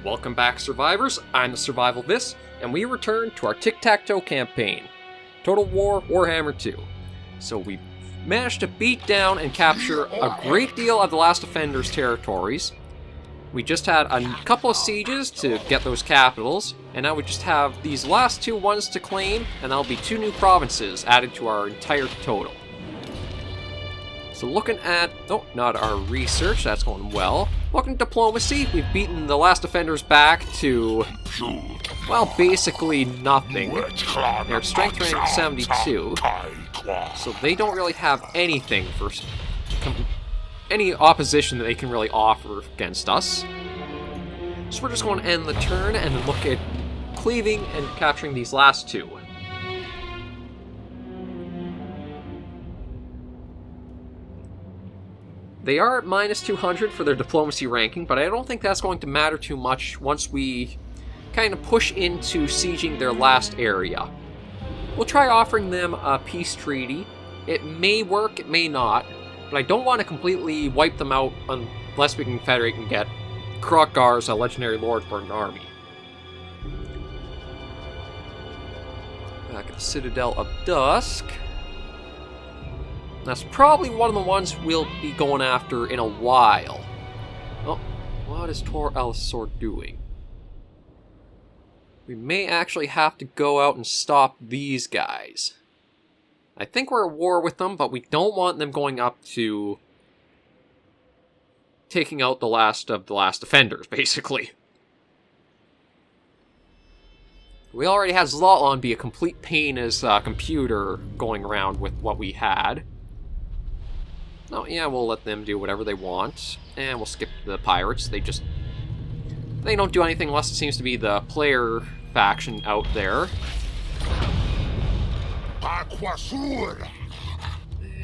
Welcome back, survivors. I'm the SurvivalVis, and we return to our Tiktaq'to campaign. Total War Warhammer 2. So we managed to beat down and capture a great deal of the Last Defender's territories. We just had a couple of sieges to get those capitals, and now we just have these last two ones to claim, and that'll be 2 new provinces added to our entire total. So looking at, oh, not our research, that's going well. Looking at diplomacy, we've beaten the Last Defenders back to, well, basically nothing. Their strength rank is 72, so they don't really have anything for any opposition that they can really offer against us. So we're just going to end the turn and then look at cleaving and capturing these last 2. They are at minus 200 for their diplomacy ranking, but I don't think that's going to matter too much once we kind of push into sieging their last area. We'll try offering them a peace treaty. It may work, it may not, but I don't want to completely wipe them out unless we can confederate and get Kroq'gar as a legendary lord for an army. Back at the Citadel of Dusk. That's probably one of the ones we'll be going after in a while. Oh, what is Tor Elisor doing? We may actually have to go out and stop these guys. I think we're at war with them, but we don't want them going up to taking out the last of the Last Defenders, basically. We already had Zlotlan be a complete pain as a computer going around with what we had. Oh, yeah, we'll let them do whatever they want. And we'll skip the pirates. They don't do anything unless it seems to be the player faction out there. And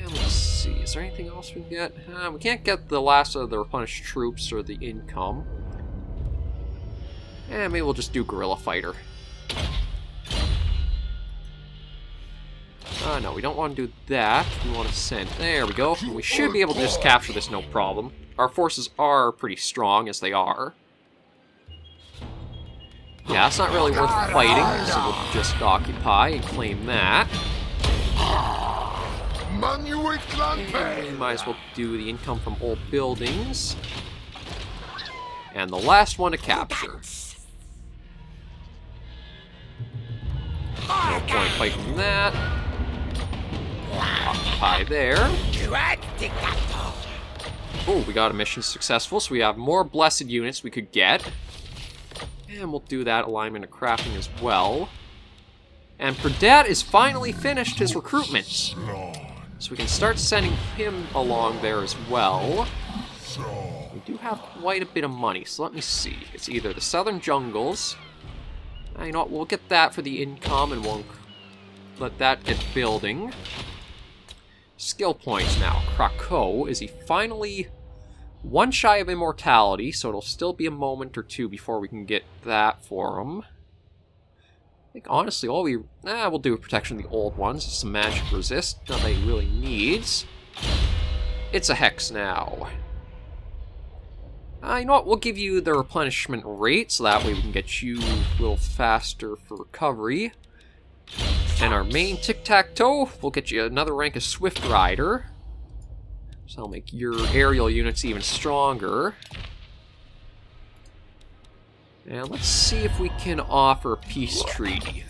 let's see, is there anything else we can get? We can't get the last of the replenished troops or the income. And maybe we'll just do guerrilla fighter. No, we don't want to do that. We want to send... There we go. We should be able to just capture this, no problem. Our forces are pretty strong, as they are. Yeah, it's not really worth fighting, so we'll just occupy and claim that. And we might as well do the income from old buildings. And the last one to capture. No point fighting that. Occupy there. Oh, we got a mission successful, so we have more blessed units we could get. And we'll do that alignment of crafting as well. And Predat is finally finished his recruitments. So we can start sending him along there as well. We do have quite a bit of money, so let me see. It's either the Southern Jungles. You know what, we'll get that for the income and we'll let that get building. Skill points now. Kroq'gar, is he finally one shy of immortality, so it'll still be a moment or two before we can get that for him. I think honestly all we'll do protection of the old ones, some magic resist, nothing he really needs. It's a hex now. You know what, we'll give you the replenishment rate, so that way we can get you a little faster for recovery. And our main Tiktaq'to, we'll get you another rank of Swift Rider. So that'll make your aerial units even stronger. And let's see if we can offer a peace treaty.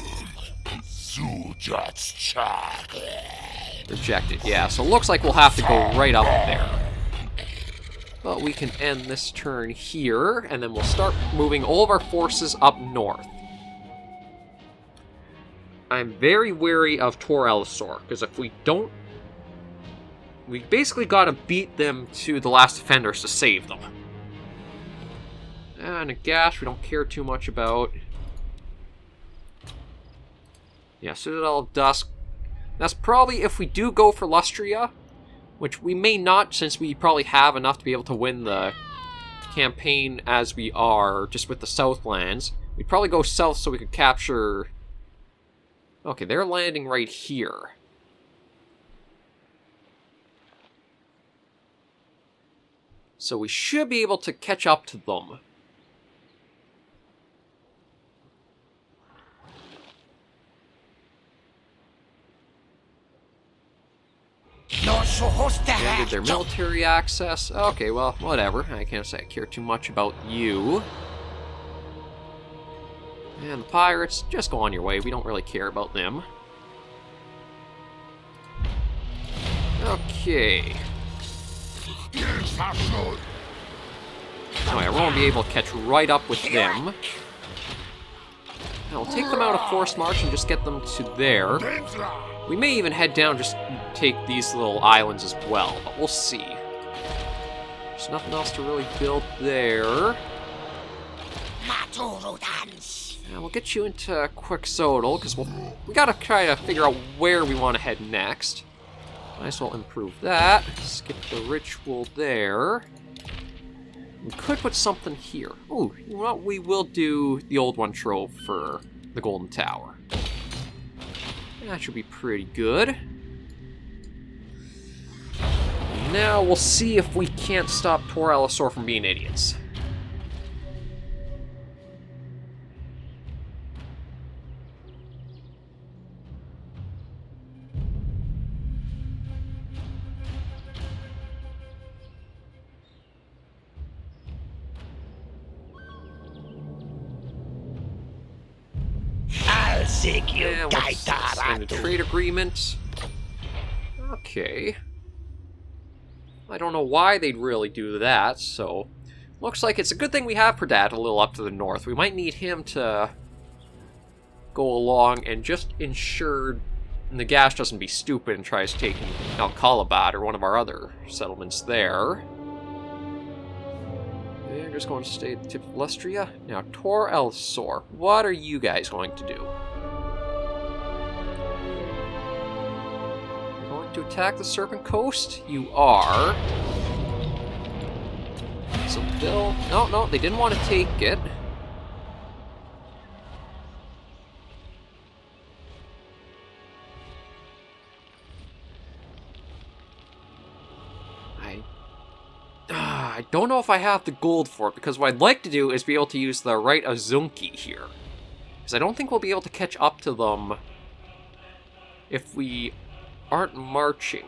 Rejected, yeah, so it looks like we'll have to go right up there. But we can end this turn here, and then we'll start moving all of our forces up north. I'm very wary of Tor Elisor, because if we don't... We basically gotta beat them to the Last Defenders to save them. And Nagash, we don't care too much about. Yeah, Citadel of Dusk. That's probably if we do go for Lustria, which we may not, since we probably have enough to be able to win the campaign as we are, just with the Southlands. We'd probably go south so we could capture... Okay, they're landing right here. So we should be able to catch up to them. Ended their military access. Okay, well, whatever. I can't say I care too much about you. And the pirates, just go on your way. We don't really care about them. Okay. Alright, we won't be able to catch right up with them. Now, we'll take them out of forced march and just get them to there. We may even head down just take these little islands as well, but we'll see. There's nothing else to really build there. Now, we'll get you into Quixotal, because we gotta try to figure out where we want to head next. Might as well improve that. Skip the ritual there. We could put something here. Ooh, you know what? We will do the old one trove for the Golden Tower. That should be pretty good. Now we'll see if we can't stop Tor Allosaur from being idiots. Yeah, let's sign a trade agreement. Okay. I don't know why they'd really do that, so... Looks like it's a good thing we have Perdad a little up to the north. We might need him to go along and just ensure Nagash doesn't be stupid and tries taking Al-Kalabat or one of our other settlements there. They're just going to stay at the tip of Lustria. Now, Tor Allosaur, what are you guys going to do? To attack the Serpent Coast? You are. So they'll... No, they didn't want to take it. I don't know if I have the gold for it, because what I'd like to do is be able to use the right Azunki here. Because I don't think we'll be able to catch up to them if we aren't marching.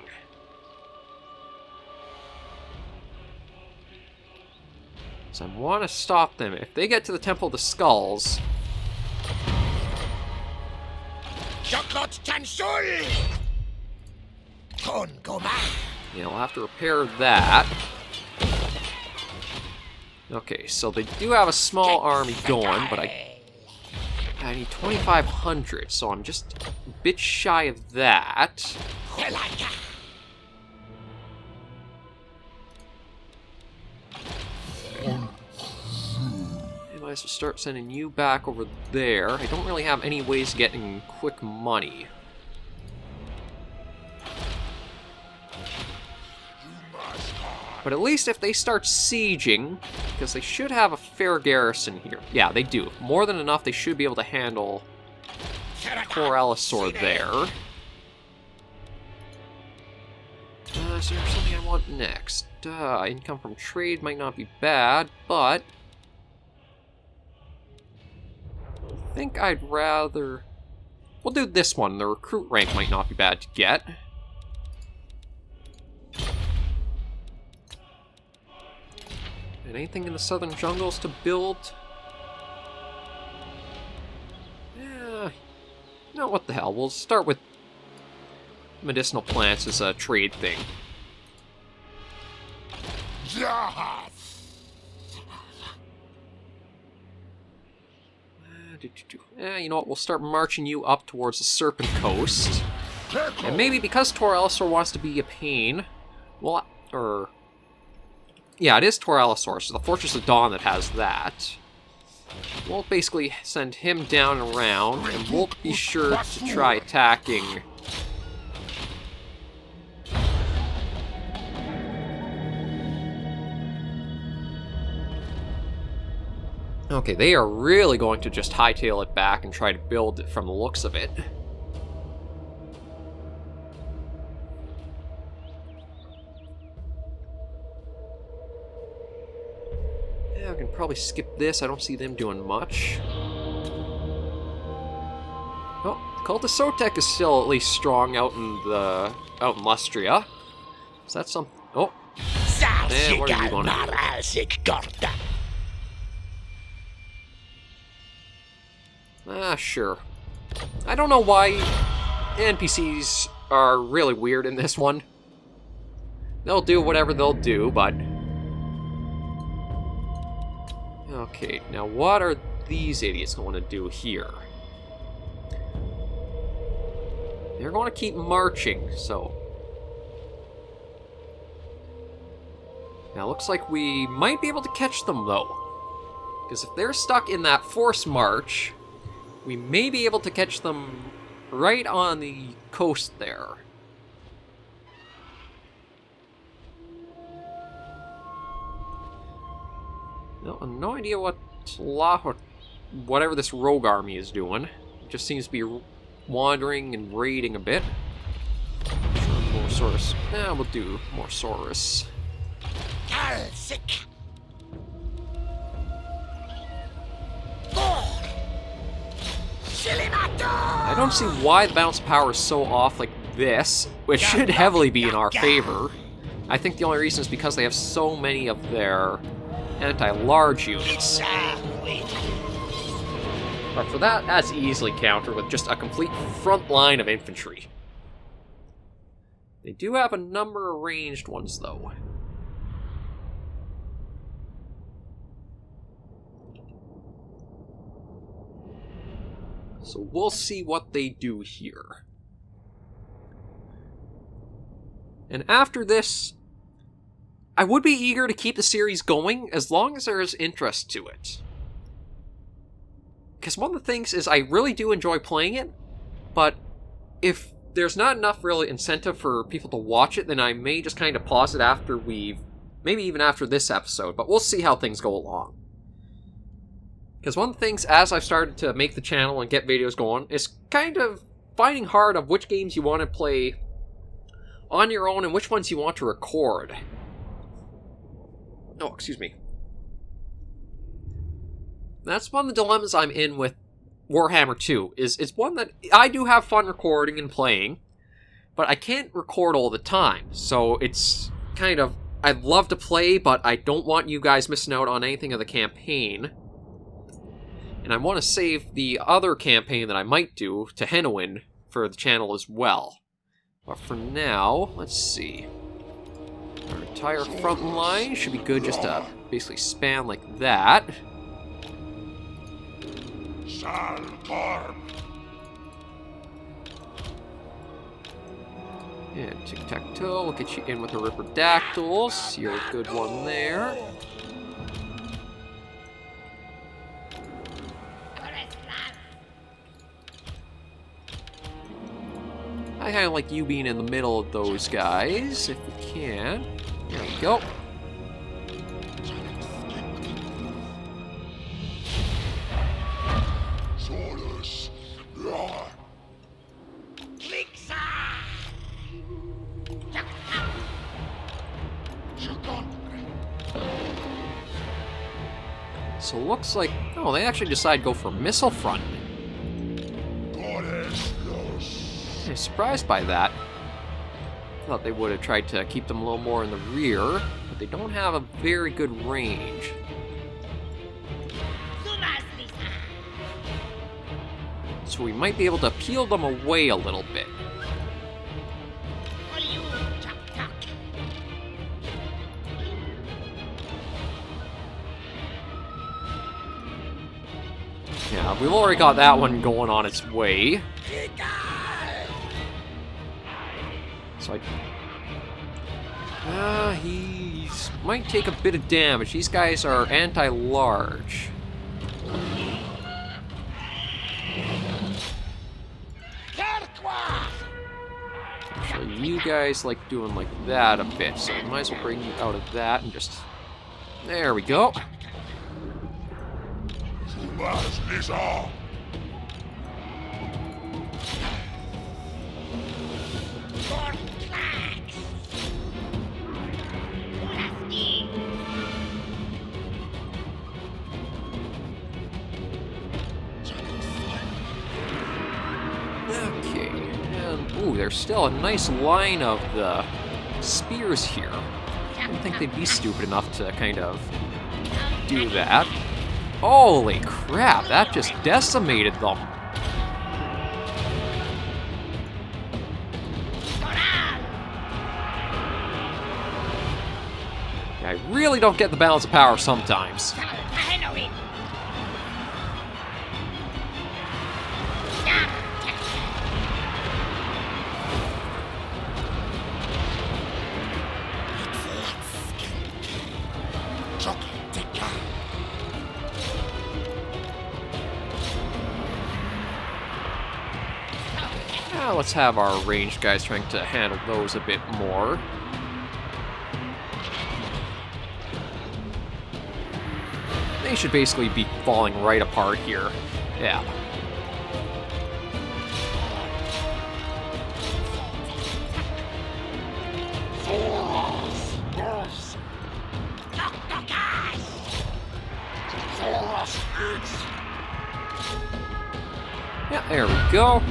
So I want to stop them. If they get to the Temple of the Skulls... Yeah, we'll have to repair that. Okay, so they do have a small army going, but I need 2,500, so I'm just a bit shy of that. I might as well start sending you back over there. I don't really have any ways of getting quick money. But at least if they start sieging, because they should have a fair garrison here. Yeah, they do. More than enough, they should be able to handle Tor Allosaur there. Is there something I want next? Income from trade might not be bad, but... I think I'd rather... We'll do this one. The recruit rank might not be bad to get. And anything in the southern jungles to build? Yeah. No, what the hell. We'll start with medicinal plants as a trade thing. You know what? We'll start marching you up towards the Serpent Coast. And maybe because Tor Allosaur wants to be a pain, well, yeah, it is Tor Allosaur, so the Fortress of Dawn that has that. We'll basically send him down and around, and we'll be sure to try attacking... Okay, they are really going to just hightail it back and try to build it from the looks of it. Yeah, I can probably skip this. I don't see them doing much. Oh, the Cult of Sotek is still at least strong out in Lustria. Is that some... Oh. Man, what are you going to do? Sure. I don't know why NPCs are really weird in this one. They'll do whatever they'll do, but... Okay, now what are these idiots going to do here? They're going to keep marching, so... Now, looks like we might be able to catch them, though. Because if they're stuck in that forced march, we may be able to catch them right on the coast there. No idea what whatever this rogue army is doing. It just seems to be wandering and raiding a bit. Sure, more Saurus. We'll do more Saurus. I don't see why the bounce power is so off like this, which should heavily be in our favor. I think the only reason is because they have so many of their anti-large units. But for that, that's easily countered with just a complete front line of infantry. They do have a number of ranged ones, though. So we'll see what they do here. And after this, I would be eager to keep the series going as long as there is interest to it. Because one of the things is I really do enjoy playing it, but if there's not enough really incentive for people to watch it, then I may just kind of pause it after maybe even after this episode, but we'll see how things go along. Because one of the things, as I've started to make the channel and get videos going, is kind of finding hard of which games you want to play on your own and which ones you want to record. Oh, excuse me. That's one of the dilemmas I'm in with Warhammer 2, is it's one that I do have fun recording and playing, but I can't record all the time, so it's kind of, I'd love to play, but I don't want you guys missing out on anything of the campaign. And I want to save the other campaign that I might do to Henowin for the channel as well. But for now, let's see. Our entire front line should be good just to basically span like that. And Tiktaq'to, we'll get you in with the Ripperdactyls. You're a good one there. I kind of like you being in the middle of those guys, if we can. There we go. So looks like, oh, they actually decided to go for missile front. I'm surprised by that. Thought they would have tried to keep them a little more in the rear, but they don't have a very good range. So we might be able to peel them away a little bit. Yeah, we've already got that one going on its way. So he might take a bit of damage. These guys are anti-large. Actually, you guys like doing like that a bit, so we might as well bring you out of that and just... There we go. Okay, and ooh, there's still a nice line of the spears here. I don't think they'd be stupid enough to kind of do that. Holy crap, that just decimated them. I really don't get the balance of power sometimes. Now let's have our ranged guys trying to handle those a bit more. They should basically be falling right apart here. Yeah. Yeah, there we go.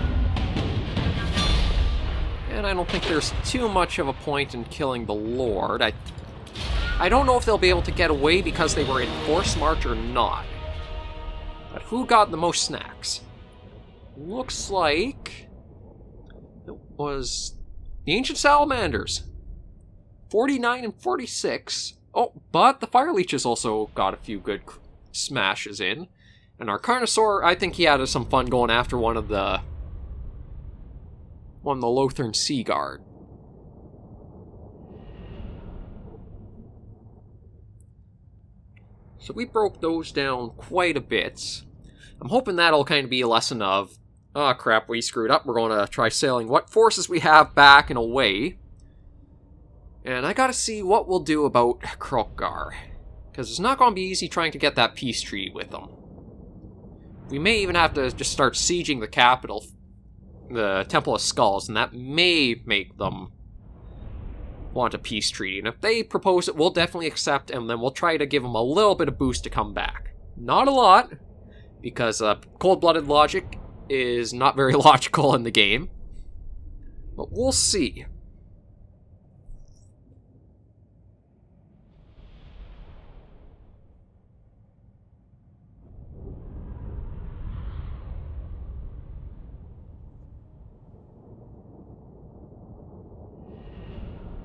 And I don't think there's too much of a point in killing the Lord. I don't know if they'll be able to get away because they were in forced march or not. But who got the most snacks? Looks like it was the Ancient Salamanders. 49 and 46. Oh, but the Fire Leeches also got a few good smashes in. And our Carnosaur, I think he had some fun going after one of the Lothern Sea Guard. So we broke those down quite a bit. I'm hoping that'll kind of be a lesson of, oh crap, we screwed up. We're going to try sailing what forces we have back and away. And I gotta see what we'll do about Kroq'gar. Because it's not going to be easy trying to get that peace treaty with them. We may even have to just start sieging the capital, the Temple of Skulls, and that may make them want a peace treaty. And if they propose it, we'll definitely accept, and then we'll try to give them a little bit of boost to come back. Not a lot, because cold-blooded logic is not very logical in the game. But we'll see.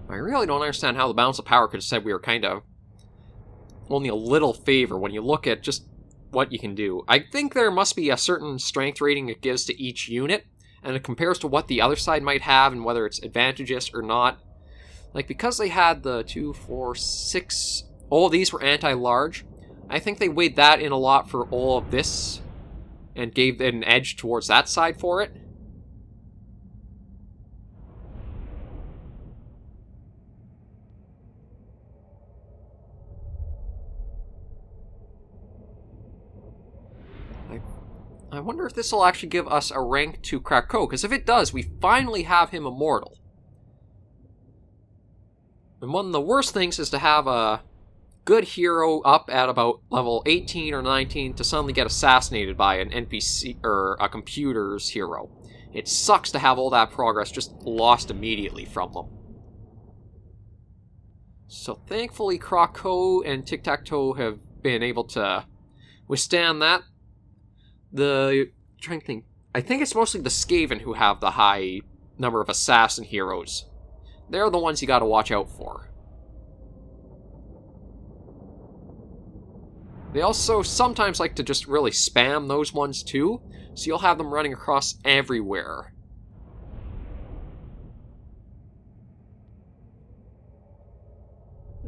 I really don't understand how the balance of power could have said we were kind of only a little favor when you look at just what you can do. I think there must be a certain strength rating it gives to each unit, and it compares to what the other side might have and whether it's advantageous or not. Like, because they had the 2, 4, 6... all of these were anti-large, I think they weighed that in a lot for all of this and gave it an edge towards that side for it. I wonder if this will actually give us a rank to Kroq'gar, because if it does, we finally have him immortal. And one of the worst things is to have a good hero up at about level 18 or 19 to suddenly get assassinated by an NPC, or a computer's hero. It sucks to have all that progress just lost immediately from them. So thankfully Kroq'gar and Tiktaq'to have been able to withstand that. Trying to think, I think it's mostly the Skaven who have the high number of assassin heroes. They're the ones you gotta watch out for. They also sometimes like to just really spam those ones too, so you'll have them running across everywhere.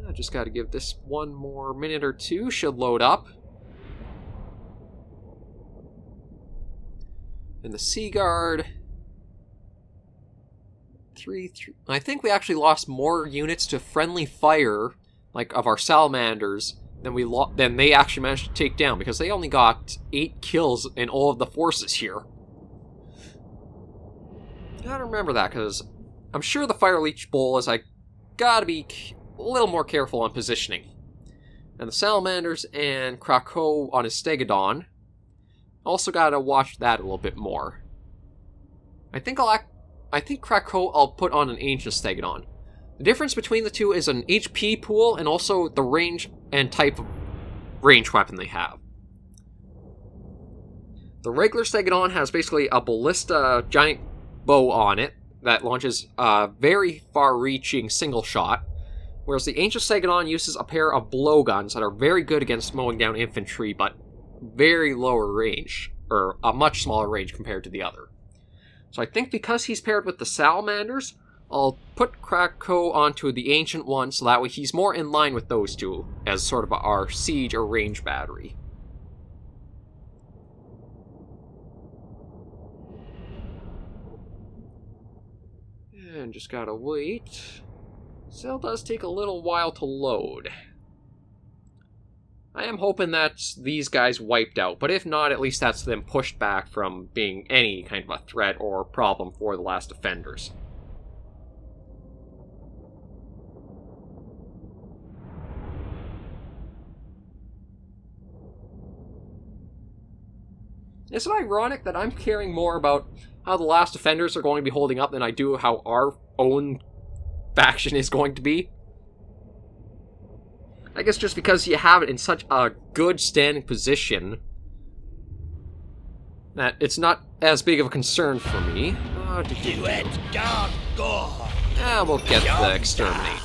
I just gotta give this one more minute or two, should load up. And the Sea Guard... I think we actually lost more units to friendly fire, like of our salamanders, than they actually managed to take down, because they only got 8 kills in all of the forces here. Gotta remember that, because I'm sure the Fire Leech Bowl is gotta be a little more careful on positioning. And the salamanders and Kroq'gar on his Stegodon, also gotta watch that a little bit more. I think Kroq'gar I'll put on an Ancient Stegodon. The difference between the two is an HP pool and also the range and type of range weapon they have. The regular Segadon has basically a ballista giant bow on it that launches a very far-reaching single shot, whereas the ancient Segadon uses a pair of blowguns that are very good against mowing down infantry, but very lower range, or a much smaller range compared to the other. So I think because he's paired with the Salamanders, I'll put Kroq'gar onto the ancient one, so that way he's more in line with those two as sort of our siege or range battery. And just gotta wait. Still does take a little while to load. I am hoping that's these guys wiped out, but if not, at least that's them pushed back from being any kind of a threat or problem for the last defenders. Isn't it ironic that I'm caring more about how the last defenders are going to be holding up than I do how our own faction is going to be? I guess just because you have it in such a good standing position that it's not as big of a concern for me. We'll get the exterminate.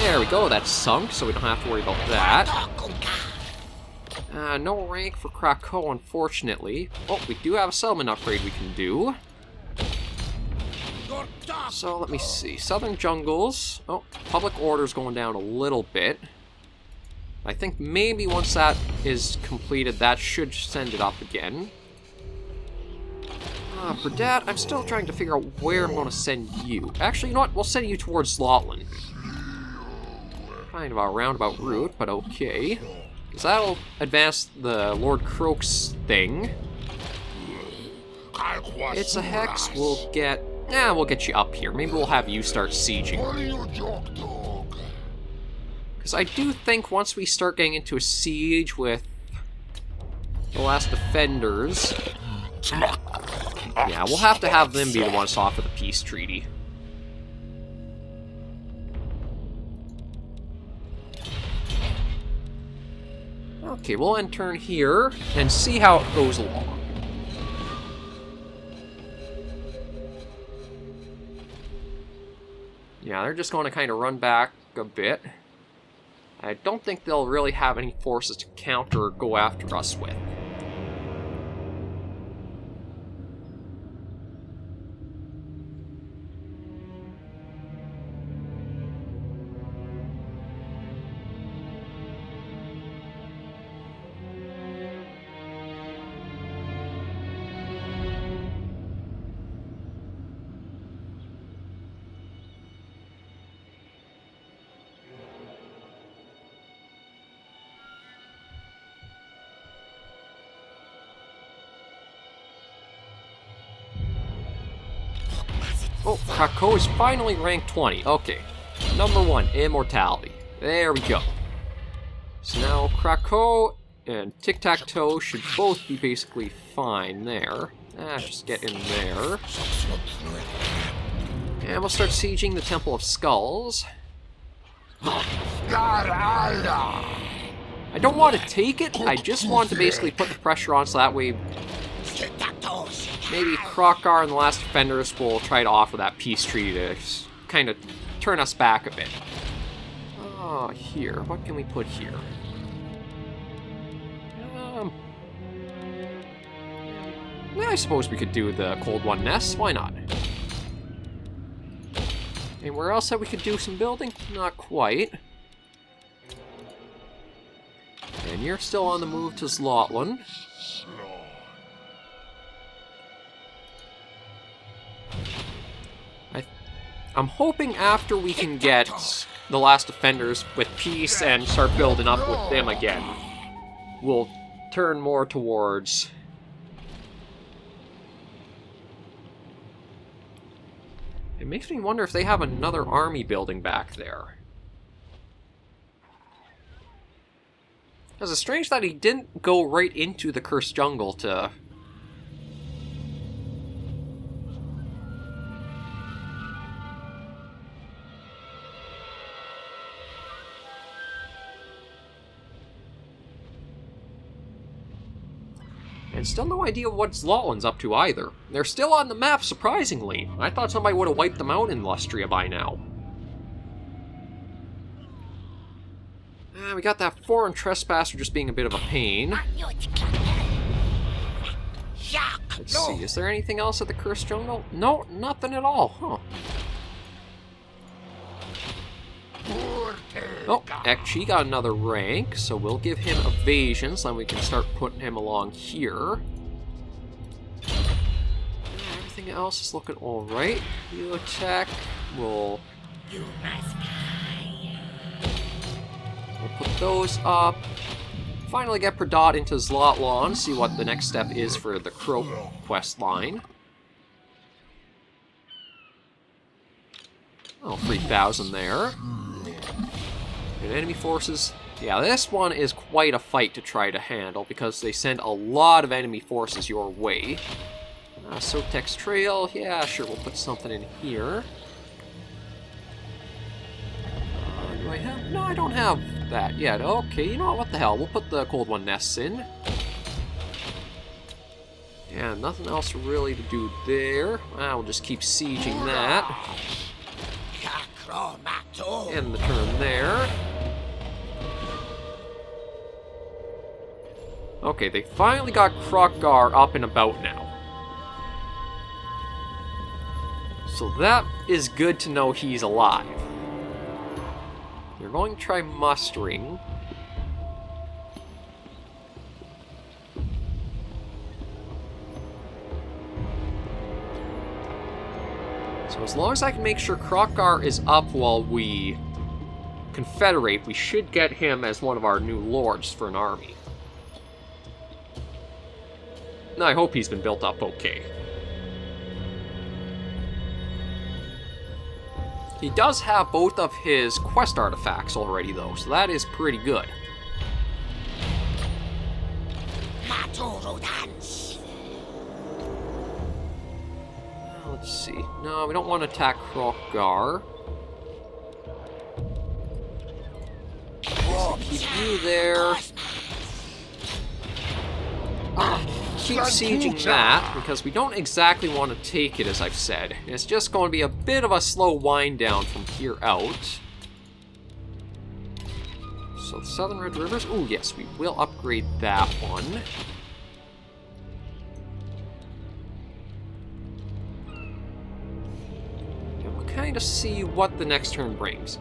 There we go, that's sunk, so we don't have to worry about that. No rank for Kroq'gar, unfortunately. Oh, we do have a settlement upgrade we can do. So, let me see. Southern Jungles. Oh, Public Order's going down a little bit. I think maybe once that is completed, that should send it up again. For that, I'm still trying to figure out where I'm going to send you. Actually, you know what? We'll send you towards Slotland. Kind of a roundabout route, but okay. Because that'll advance the Lord Kroq's thing. It's a hex. We'll get you up here. Maybe we'll have you start sieging. Because I do think once we start getting into a siege with the last defenders, yeah, we'll have to have them be the ones to offer the peace treaty. Okay, we'll end turn here and see how it goes along. Yeah, they're just going to kind of run back a bit. I don't think they'll really have any forces to counter or go after us with. Oh, Kroq'gar is finally ranked 20. Okay. Number 1, immortality. There we go. So now Kroq'gar and Tiktaq'to should both be basically fine there. Just get in there. And we'll start sieging the Temple of Skulls. I don't want to take it, I just want to basically put the pressure on so that way maybe Kroq'gar and the last defenders will try to offer that peace treaty to kind of turn us back a bit. Oh, here. What can we put here? I suppose we could do the Cold One Nest. Why not? Anywhere else that we could do some building? Not quite. And you're still on the move to Slotland. I'm hoping after we can get the last defenders with peace and start building up with them again, we'll turn more towards... It makes me wonder if they have another army building back there. Because it's strange that he didn't go right into the Cursed Jungle to... And still no idea what Zlotland's up to either. They're still on the map, surprisingly. I thought somebody would have wiped them out in Lustria by now. We got that foreign trespasser just being a bit of a pain. Let's see, is there anything else at the Cursed Jungle? No, nothing at all, huh? Oh, Ekchi got another rank, so we'll give him evasion, so then we can start putting him along here. Everything else is looking alright. Heal attack, we'll put those up. Finally get Perdot into Zlotland, see what the next step is for the Kroq quest line. Oh, 3,000 there. And enemy forces. Yeah, this one is quite a fight to try to handle because they send a lot of enemy forces your way. Sotex Trail. Yeah, sure, we'll put something in here. Do I have? No, I don't have that yet. Okay, you know what the hell? We'll put the Cold One nests in. Yeah, nothing else really to do there. We'll just keep sieging that. End the turn there. Okay, they finally got Kroq'gar up and about now. So that is good to know he's alive. They're going to try mustering. So as long as I can make sure Kroq'gar is up while we confederate, we should get him as one of our new lords for an army. And I hope he's been built up okay. He does have both of his quest artifacts already, though, so that is pretty good. Let's see. No, we don't want to attack Kroq'gar. Keep you there. Keep sieging that, because we don't exactly want to take it, as I've said. It's just going to be a bit of a slow wind down from here out. So, the Southern Red Rivers. Oh, yes, we will upgrade that one. And we'll kind of see what the next turn brings.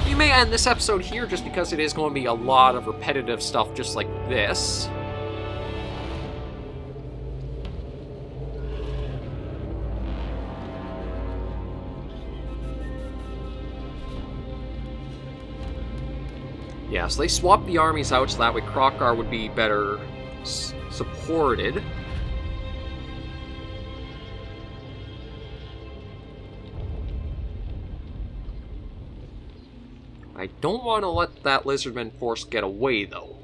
We may end this episode here just because it is going to be a lot of repetitive stuff just like this. Yeah, so they swapped the armies out so that way Kroq'gar would be better supported. I don't want to let that Lizardman force get away, though.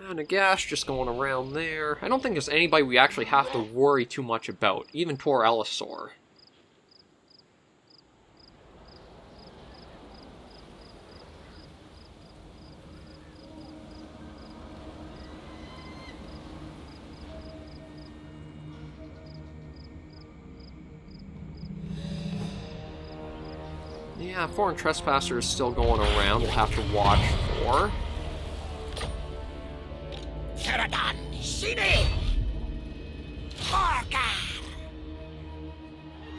And Nagash just going around there. I don't think there's anybody we actually have to worry too much about, even Tor Elisor. Yeah, foreign trespasser is still going around. We'll have to watch for.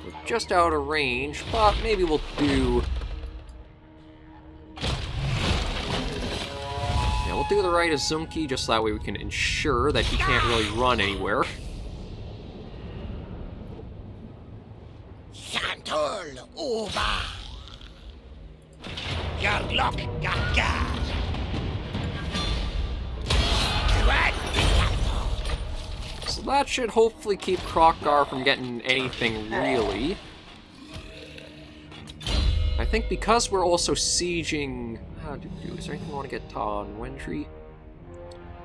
We're just out of range, but maybe we'll do. Yeah, we'll do the right Azumki just so that way we can ensure that he can't really run anywhere. So that should hopefully keep Kroq'gar from getting anything, really. I think because we're also sieging... Is there anything we want to get on Wendry?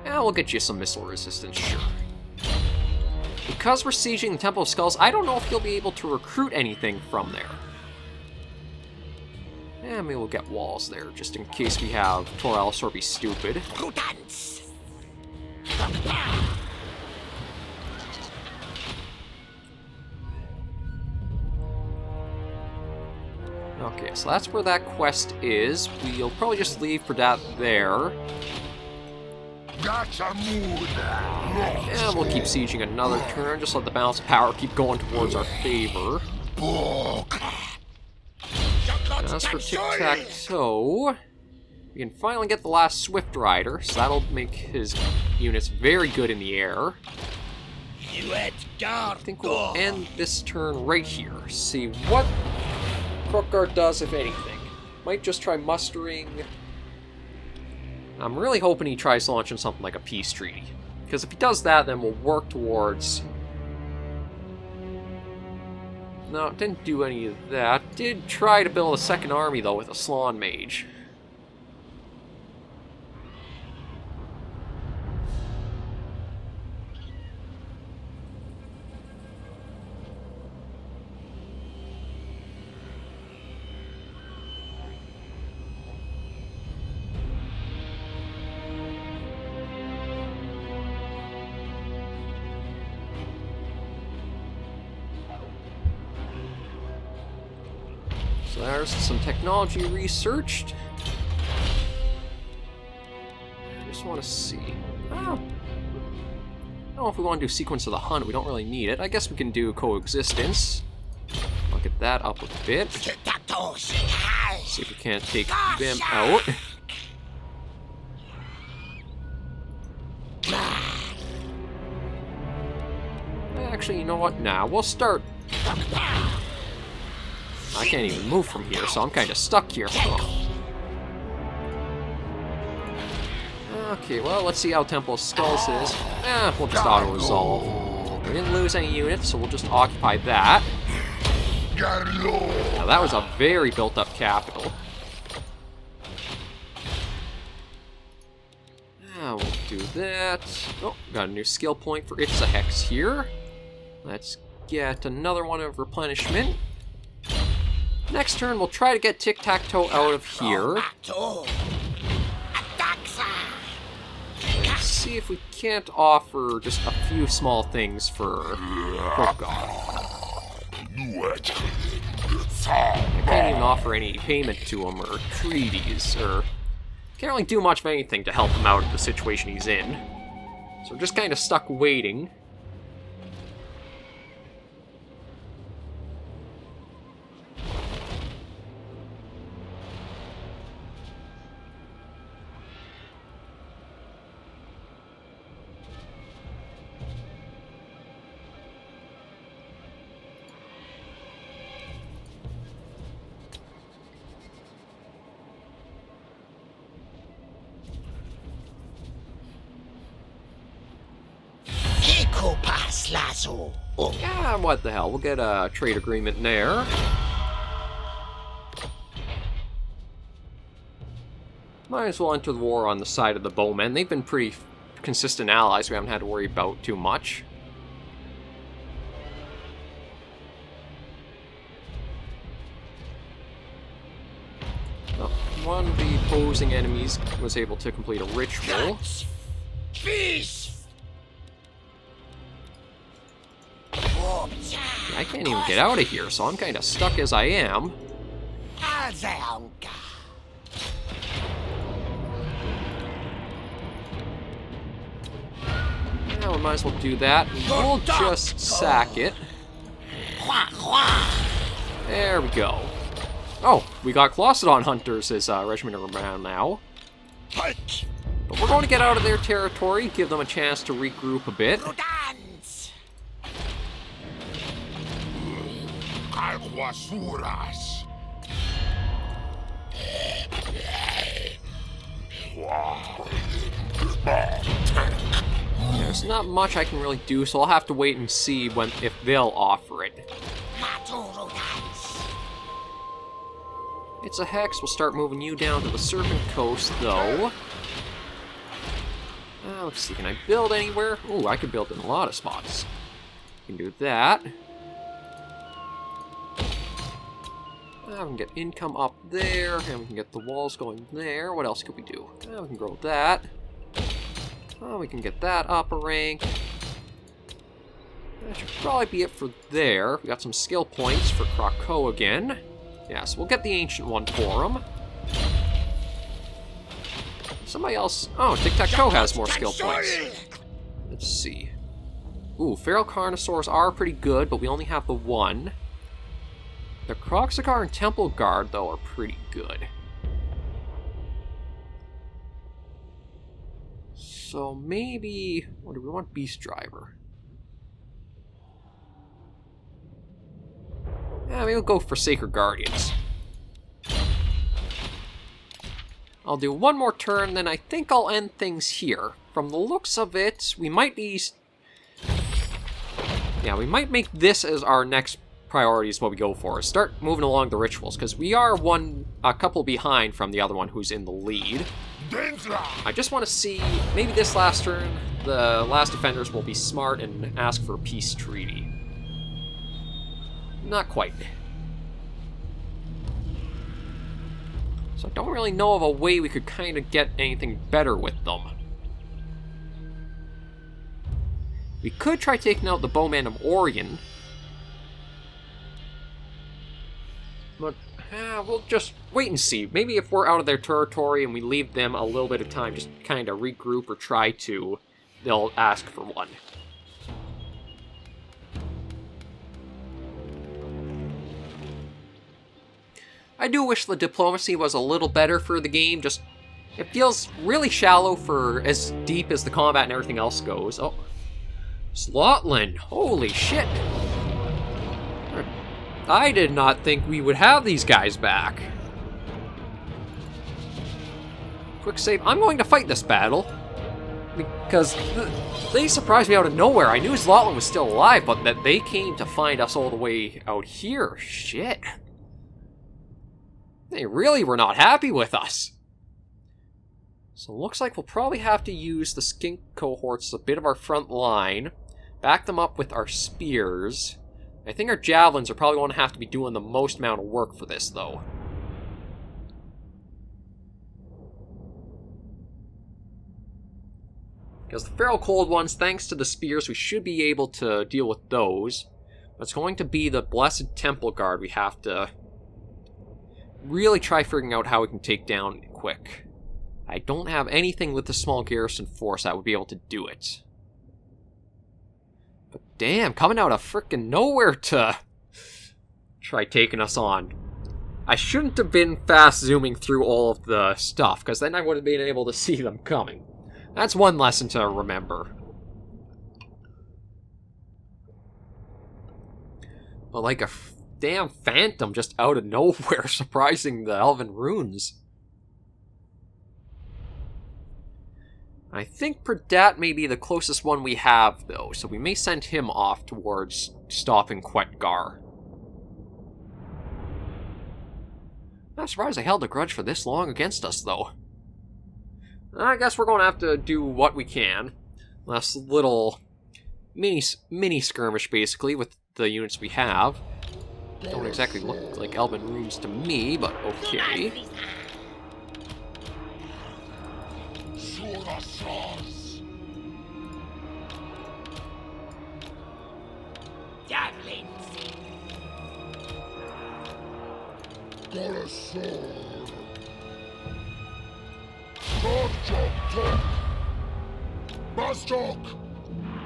Yeah, we'll get you some missile resistance, sure. Because we're sieging the Temple of Skulls, I don't know if you'll be able to recruit anything from there. And maybe we'll get walls there, just in case we have Toralus or be stupid. Okay, so that's where that quest is. We'll probably just leave for that there. And we'll keep sieging another turn, just let the balance of power keep going towards our favor. As for Tiktaq'to, we can finally get the last Swift Rider, so that'll make his units very good in the air. I think we'll end this turn right here. See what Kroq'gar does, if anything. Might just try mustering. I'm really hoping he tries launching something like a peace treaty. Because if he does that, then we'll work towards... No, didn't do any of that. Did try to build a second army, though, with a Slaawn Mage. So there's some technology researched. I just want to see. Oh. I don't know if we want to do Sequence of the Hunt. We don't really need it. I guess we can do Coexistence. I'll get that up a bit. See if we can't take them out. Actually, you know what? Nah, we'll start... I can't even move from here, so I'm kind of stuck here. Oh. Okay, well, let's see how Temple of Skulls is. We'll just auto-resolve. We didn't lose any units, so we'll just occupy that. Now, that was a very built-up capital. We'll do that. Oh, got a new skill point for It's a Hex here. Let's get another one of replenishment. Next turn, we'll try to get Tiktaq'to out of here. Let's see if we can't offer just a few small things for Kroq'gar. I can't even offer any payment to him or treaties, or... Can't really do much of anything to help him out of the situation he's in. So we're just kind of stuck waiting. Yeah, what the hell, we'll get a trade agreement there. Might as well enter the war on the side of the bowmen. They've been pretty consistent allies we haven't had to worry about too much. Well, one of the opposing enemies was able to complete a ritual. I can't even get out of here, so I'm kind of stuck as I am. Now we might as well do that. We'll just sack it. There we go. Oh, we got Clostodon Hunters as Regiment around now. But we're going to get out of their territory, give them a chance to regroup a bit. There's not much I can really do, so I'll have to wait and see if they'll offer it. It's a Hex. We'll start moving you down to the Serpent Coast, though. Let's see, can I build anywhere? Ooh, I could build in a lot of spots. Can do that. We can get income up there, and we can get the walls going there. What else could we do? We can grow that. We can get that up a rank. That should probably be it for there. We got some skill points for Kroq'gar again. Yeah, so we'll get the ancient one for him. Somebody else... Oh, Tiktaq'to has more skill points. Let's see. Ooh, feral carnosaurs are pretty good, but we only have the one. The Kroq'gar and Temple Guard, though, are pretty good. So maybe... What do we want? Beast Driver. Yeah, maybe we'll go for Sacred Guardians. I'll do one more turn, then I think I'll end things here. From the looks of it, we might be... Yeah, we might make this as our next priority is what we go for. Start moving along the rituals, because we are a couple behind from the other one who's in the lead. I just want to see, maybe this last turn, the last defenders will be smart and ask for a peace treaty. Not quite. So I don't really know of a way we could kind of get anything better with them. We could try taking out the Bowman of Orion. But we'll just wait and see. Maybe if we're out of their territory and we leave them a little bit of time, just kind of regroup or try to, they'll ask for one. I do wish the diplomacy was a little better for the game, just... It feels really shallow for as deep as the combat and everything else goes. Oh. Slotland! Holy shit! I did not think we would have these guys back. Quick save. I'm going to fight this battle. Because they surprised me out of nowhere. I knew Slotland was still alive, but that they came to find us all the way out here. Shit. They really were not happy with us. So it looks like we'll probably have to use the skink cohorts as a bit of our front line. Back them up with our spears. I think our javelins are probably going to have to be doing the most amount of work for this, though. Because the feral cold ones, thanks to the spears, we should be able to deal with those. But it's going to be the Blessed Temple Guard we have to really try figuring out how we can take down quick. I don't have anything with the small garrison force that would be able to do it. But damn, coming out of frickin' nowhere to try taking us on. I shouldn't have been fast zooming through all of the stuff, because then I would have been able to see them coming. That's one lesson to remember. But like a damn phantom just out of nowhere, surprising the Elven runes. I think Predat may be the closest one we have, though, so we may send him off towards stopping Kroq'gar. I'm surprised they held a grudge for this long against us, though. I guess we're going to have to do what we can. Last little mini skirmish, basically, with the units we have. Don't exactly look like Elven runes to me, but okay.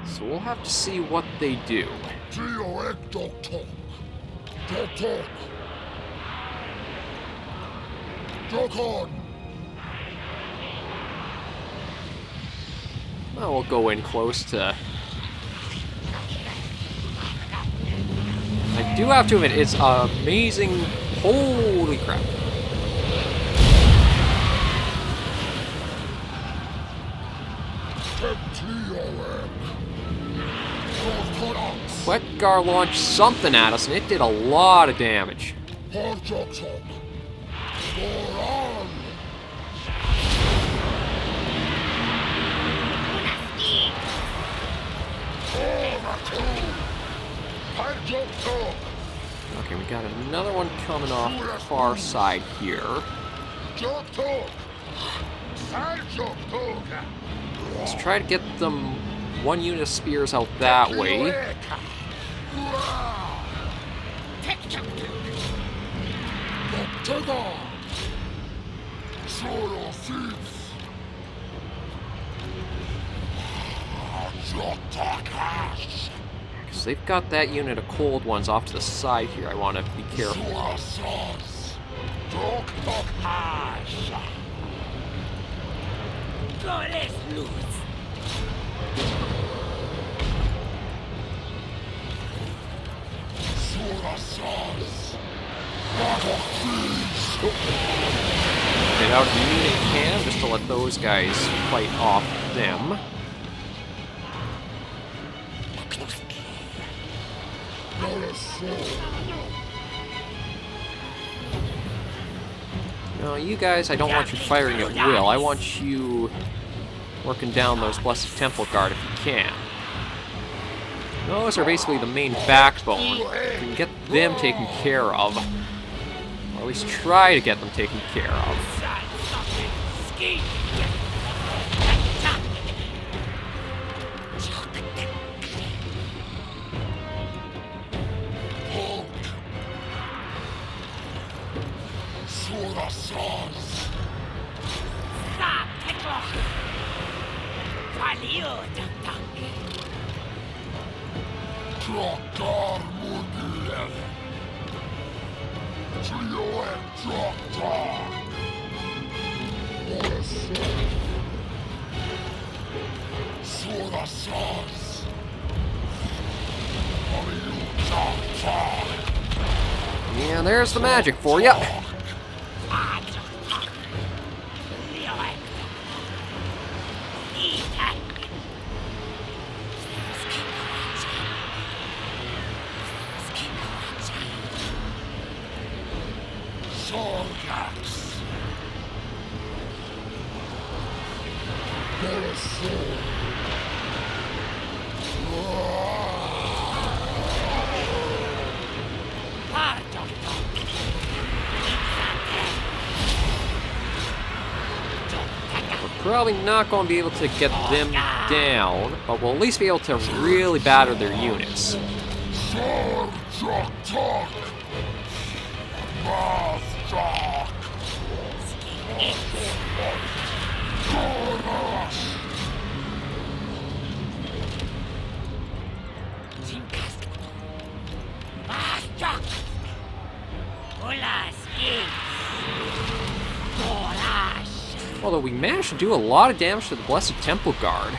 So we'll have to see what they do. Well, we'll go in close to... I do have to admit, it's amazing. Holy crap. Kroq'gar launched something at us, and it did a lot of damage. Okay, we got another one coming off the far side here. Let's try to get them one unit of spears out that way. Because they've got that unit of cold ones off to the side here. I want to be careful. Get out the unit can just to let those guys fight off them. No, you guys, I don't want you firing at will. I want you working down those Blessed Temple Guard if you can. Those are basically the main backbone. You can get them taken care of. Or at least try to get them taken care of. Yeah, there's the magic for ya. Probably not going to be able to get them down, but we'll at least be able to really batter their units. Although we managed to do a lot of damage to the Blessed Temple Guard.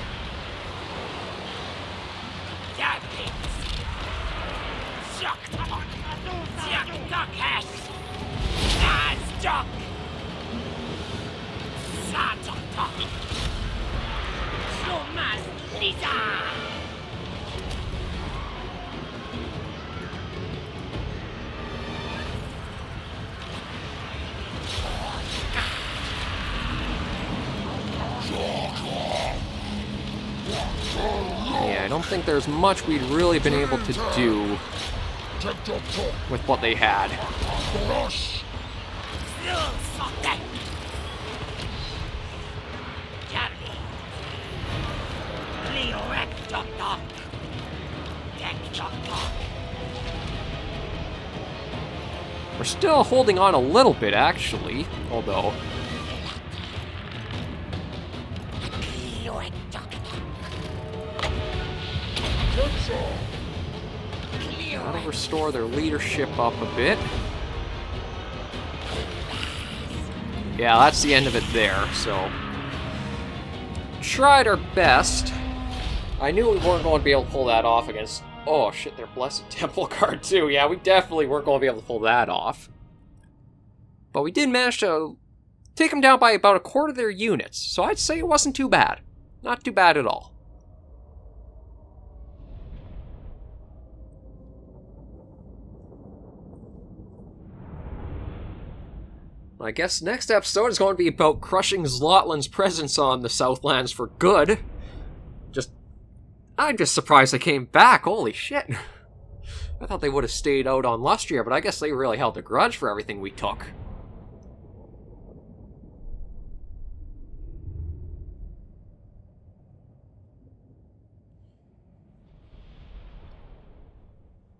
Yeah, I don't think there's much we'd really been able to do with what they had. We're still holding on a little bit, actually, although... Gotta restore their leadership up a bit. Yeah, that's the end of it there, so... Tried our best. I knew we weren't going to be able to pull that off against... Oh shit, their Blessed Temple Guard too. Yeah, we definitely weren't going to be able to pull that off. But we did manage to take them down by about a quarter of their units, so I'd say it wasn't too bad. Not too bad at all. I guess next episode is going to be about crushing Zlotland's presence on the Southlands for good. I'm just surprised they came back, holy shit. I thought they would have stayed out on Lustria, but I guess they really held a grudge for everything we took.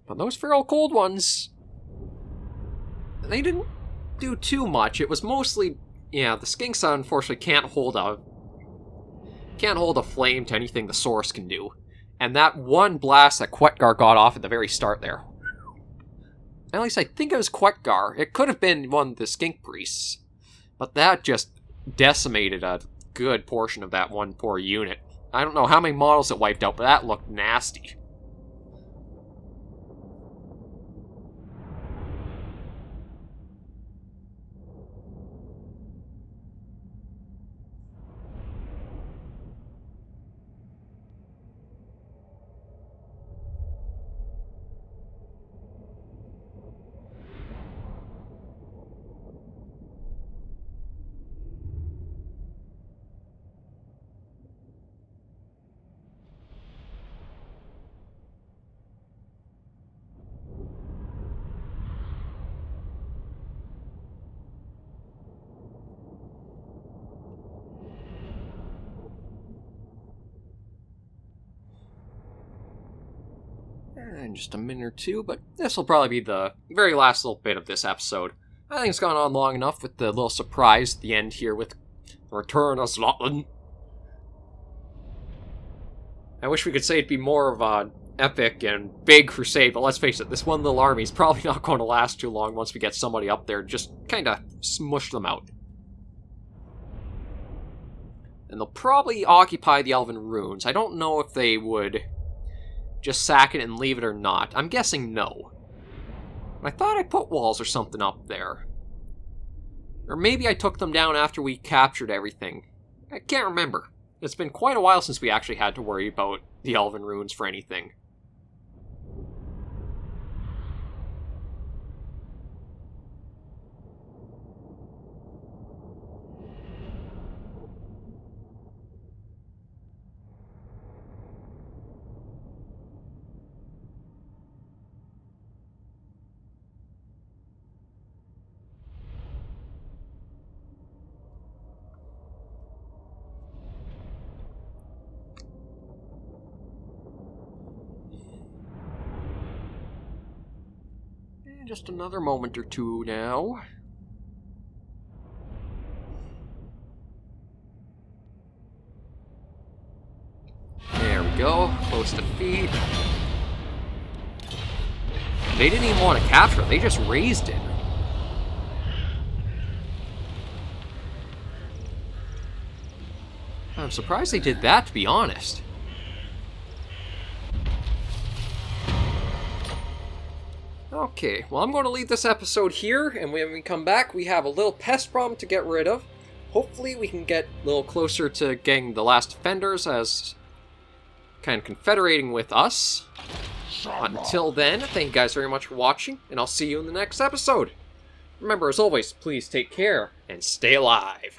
But those feral cold ones, they didn't do too much. It was mostly, yeah, the skinks unfortunately can't hold a flame to anything the source can do. And that one blast that Kroq'gar got off at the very start there. At least I think it was Kroq'gar. It could have been one of the skink priests. But that just decimated a good portion of that one poor unit. I don't know how many models it wiped out, but that looked nasty. In just a minute or two, but this will probably be the very last little bit of this episode. I think it's gone on long enough with the little surprise at the end here with the return of Scotland. I wish we could say it'd be more of an epic and big crusade, but let's face it, this one little army is probably not going to last too long once we get somebody up there, just kind of smush them out. And they'll probably occupy the Elven Ruins. I don't know if they would just sack it and leave it or not. I'm guessing no. I thought I put walls or something up there. Or maybe I took them down after we captured everything. I can't remember. It's been quite a while since we actually had to worry about the Elven Ruins for anything. Just another moment or two now. There we go. Close to feet. They didn't even want to capture it. They just raised it. I'm surprised they did that, to be honest. Okay, well, I'm going to leave this episode here, and when we come back, we have a little pest problem to get rid of. Hopefully, we can get a little closer to getting the last defenders as kind of confederating with us. Until then, thank you guys very much for watching, and I'll see you in the next episode. Remember, as always, please take care and stay alive.